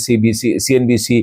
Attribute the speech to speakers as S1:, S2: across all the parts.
S1: CBC, CNBC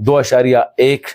S1: 2.1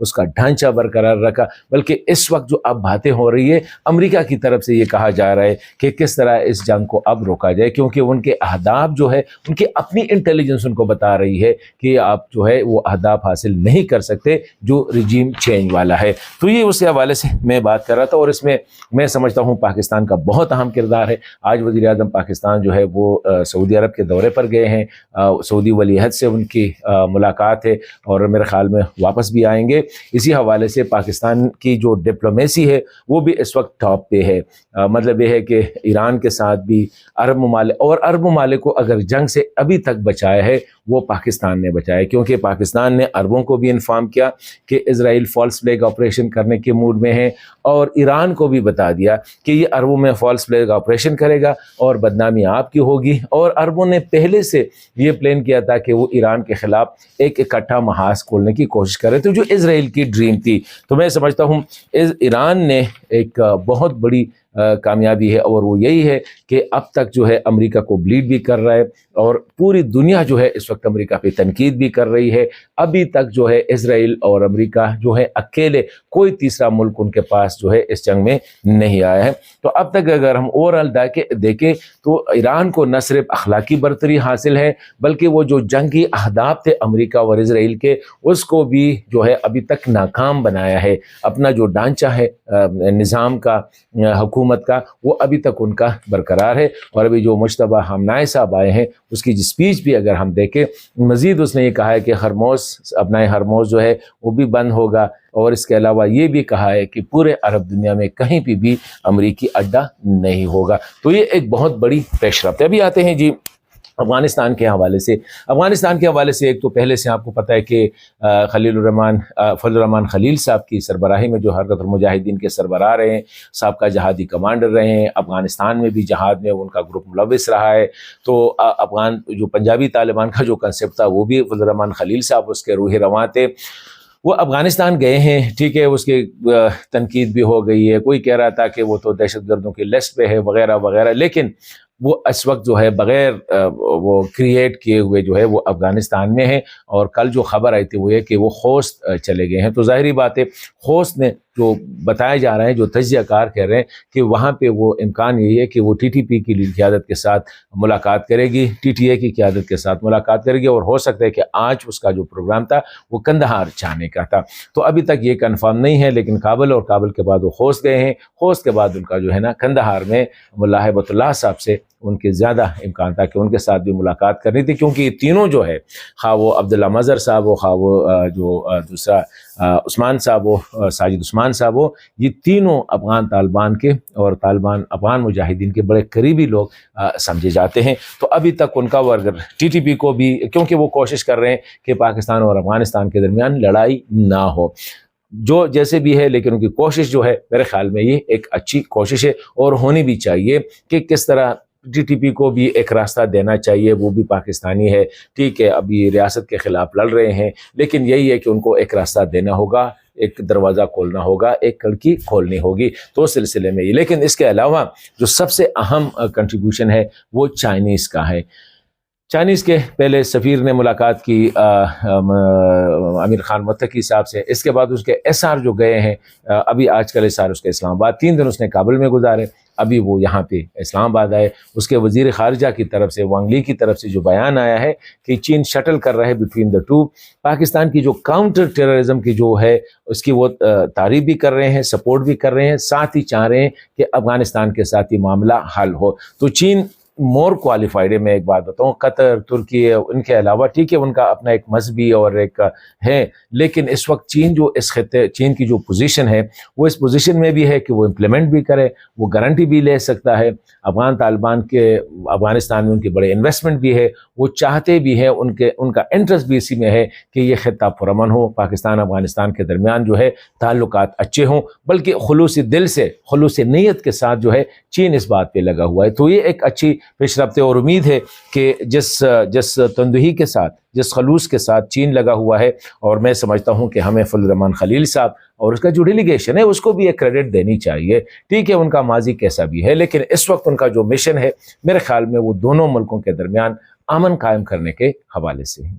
S1: اس کا ڈھانچہ برقرار رکھا, بلکہ اس وقت جو اب باتیں ہو رہی ہے امریکہ کی طرف سے یہ کہا جا رہا ہے کہ کس طرح اس جنگ کو اب روکا جائے, کیونکہ ان کے اہداف جو ہے ان کی اپنی انٹیلیجنس ان کو بتا رہی ہے کہ آپ جو ہے وہ اہداف حاصل نہیں کر سکتے جو رجیم چینج والا ہے. تو یہ اس حوالے سے میں بات کر رہا تھا, اور اس میں میں سمجھتا ہوں پاکستان کا بہت اہم کردار ہے. آج وزیر اعظم پاکستان جو ہے وہ سعودی عرب کے دورے پر گئے ہیں, سعودی ولی عہد سے ان کی ملاقات ہے اور میرے خیال میں واپس بھی آئیں گے. اسی حوالے سے پاکستان کی جو ڈپلومیسی ہے وہ بھی اس وقت ٹاپ پہ ہے. مطلب یہ ہے کہ ایران کے ساتھ بھی عرب ممالک, اور عرب ممالک کو اگر جنگ سے ابھی تک بچایا ہے وہ پاکستان نے بچایا, کیونکہ پاکستان نے عربوں کو بھی انفارم کیا کہ اسرائیل فالس فلیگ آپریشن کرنے کے موڈ میں ہے, اور ایران کو بھی بتا دیا کہ یہ عربوں میں فالس فلیگ آپریشن کرے گا اور بدنامی آپ کی ہوگی. اور عربوں نے پہلے سے یہ پلان کیا تھا کہ وہ ایران کے خلاف ایک اکٹھا محاذ کھولنے کی کوشش کرے تھے, جو اسرائیل کی ڈریم تھی. تو میں سمجھتا ہوں ایران نے ایک بہت بڑی کامیابی ہے, اور وہ یہی ہے کہ اب تک جو ہے امریکہ کو بلیڈ بھی کر رہا ہے, اور پوری دنیا جو ہے اس وقت امریکہ پہ تنقید بھی کر رہی ہے. ابھی تک جو ہے اسرائیل اور امریکہ جو ہے اکیلے, کوئی تیسرا ملک ان کے پاس جو ہے اس جنگ میں نہیں آیا ہے. تو اب تک اگر ہم اوورآل دیکھیں تو ایران کو نہ صرف اخلاقی برتری حاصل ہے, بلکہ وہ جو جنگی اہداف تھے امریکہ اور اسرائیل کے, اس کو بھی جو ہے ابھی تک ناکام بنایا ہے. اپنا جو ڈھانچہ ہے نظام کا, حکومت کا, وہ ابھی تک ان کا برقرار ہے. اور ابھی جو مجتبیٰ ہمنائے صاحب آئے ہیں, اس کی اسپیچ بھی اگر ہم دیکھیں, مزید اس نے یہ کہا ہے کہ اپنا ہرموز جو ہے وہ بھی بند ہوگا, اور اس کے علاوہ یہ بھی کہا ہے کہ پورے عرب دنیا میں کہیں بھی امریکی اڈہ نہیں ہوگا. تو یہ ایک بہت بڑی پیش رفت ہے. ابھی آتے ہیں جی افغانستان کے حوالے سے. ایک تو پہلے سے آپ کو پتہ ہے کہ فضل الرحمان خلیل صاحب کی سربراہی میں جو حرکت المجاہدین کے سربراہ رہے ہیں, سابقہ جہادی کمانڈر رہے ہیں, افغانستان میں بھی جہاد میں ان کا گروپ ملوث رہا ہے. تو افغان جو پنجابی طالبان کا جو کنسیپٹ تھا وہ بھی فضل الرحمان خلیل صاحب اس کے روح رواں تھے. وہ افغانستان گئے ہیں, ٹھیک ہے, اس کی تنقید بھی ہو گئی ہے. کوئی کہہ رہا تھا کہ وہ تو دہشت گردوں کی لسٹ پہ ہے وغیرہ وغیرہ, لیکن وہ اس وقت جو ہے بغیر وہ کریٹ کیے ہوئے جو ہے وہ افغانستان میں ہے. اور کل جو خبر آئی تھی وہ یہ کہ وہ خوست چلے گئے ہیں. تو ظاہری بات ہے خوست نے جو بتایا جا رہا ہے, جو تجزیہ کار کہہ رہے ہیں کہ وہاں پہ وہ امکان یہی ہے کہ وہ ٹی ٹی پی کی قیادت کے ساتھ ملاقات کرے گی, ٹی ٹی اے کی قیادت کے ساتھ ملاقات کرے گی, اور ہو سکتا ہے کہ آج اس کا جو پروگرام تھا وہ کندہار جانے کا تھا. تو ابھی تک یہ کنفرم نہیں ہے, لیکن کابل, اور کابل کے بعد وہ خوست گئے ہیں. خوست کے بعد ان کا جو ہے نا کندہار میں ملا ہیبت اللہ صاحب سے ان کے زیادہ امکان تھا کہ ان کے ساتھ بھی ملاقات کرنی تھی, کیونکہ یہ تینوں جو ہے, خواہ وہ عبداللہ مظہر صاحب ہو, خواہ وہ جو دوسرا عثمان صاحب ہو, ساجد عثمان صاحب ہو, یہ تینوں افغان طالبان کے اور طالبان افغان مجاہدین کے بڑے قریبی لوگ سمجھے جاتے ہیں. تو ابھی تک ان کا اگر ٹی ٹی پی کو بھی, کیونکہ وہ کوشش کر رہے ہیں کہ پاکستان اور افغانستان کے درمیان لڑائی نہ ہو, جو جیسے بھی ہے, لیکن ان کی کوشش جو ہے میرے خیال میں یہ ایک اچھی کوشش ہے, اور ہونی بھی چاہیے کہ کس طرح ٹی ٹی پی کو بھی ایک راستہ دینا چاہیے. وہ بھی پاکستانی ہے, ٹھیک ہے, ابھی ریاست کے خلاف لڑ رہے ہیں, لیکن یہی ہے کہ ان کو ایک راستہ دینا ہوگا, ایک دروازہ کھولنا ہوگا, ایک کھڑکی کھولنی ہوگی. تو اس سلسلے میں یہ, لیکن اس کے علاوہ جو سب سے اہم کنٹریبیوشن ہے وہ چائنیز کا ہے. چائنیز کے پہلے سفیر نے ملاقات کی امیر خان متقی صاحب سے, اس کے بعد اس کے ایس آر جو گئے ہیں, ابھی آج کل ایس آر اس کے اسلام آباد, 3 دن اس نے کابل میں گزارے, ابھی وہ یہاں پہ اسلام آباد آئے. اس کے وزیر خارجہ کی طرف سے, وانگ لی کی طرف سے جو بیان آیا ہے کہ چین شٹل کر رہا ہے بٹوین دا ٹو, پاکستان کی جو کاؤنٹر ٹیررزم کی جو ہے اس کی وہ تعریف بھی کر رہے ہیں, سپورٹ بھی کر رہے ہیں, ساتھ ہی چاہ رہے ہیں کہ افغانستان کے ساتھ ہی معاملہ حل ہو. تو چین مور کوالیفائڈ ہے. میں ایک بات بتاؤں, قطر, ترکی, ان کے علاوہ ٹھیک ہے ان کا اپنا ایک مذہبی اور ایک ہے, لیکن اس وقت چین جو اس خطے, چین کی جو پوزیشن ہے وہ اس پوزیشن میں بھی ہے کہ وہ امپلیمنٹ بھی کرے, وہ گارنٹی بھی لے سکتا ہے. افغان طالبان کے افغانستان میں ان کی بڑے انویسٹمنٹ بھی ہے, وہ چاہتے بھی ہیں, ان کا انٹرسٹ بھی اسی میں ہے کہ یہ خطہ پرامن ہو, پاکستان افغانستان کے درمیان جو ہے تعلقات اچھے ہوں, بلکہ خلوص دل سے, خلوص نیت کے ساتھ جو ہے چین اس بات پہ لگا ہوا ہے. تو یہ ایک اچھی پیش رفت ہے, اور امید ہے کہ جس تندہی کے ساتھ, جس خلوص کے ساتھ چین لگا ہوا ہے, اور میں سمجھتا ہوں کہ ہمیں فضل الرحمان خلیل صاحب اور اس کا جو ڈیلیگیشن ہے اس کو بھی ایک کریڈٹ دینی چاہیے. ٹھیک ہے, ان کا ماضی کیسا بھی ہے, لیکن اس وقت ان کا جو مشن ہے میرے خیال میں وہ دونوں ملکوں کے درمیان امن قائم کرنے کے حوالے سے ہے.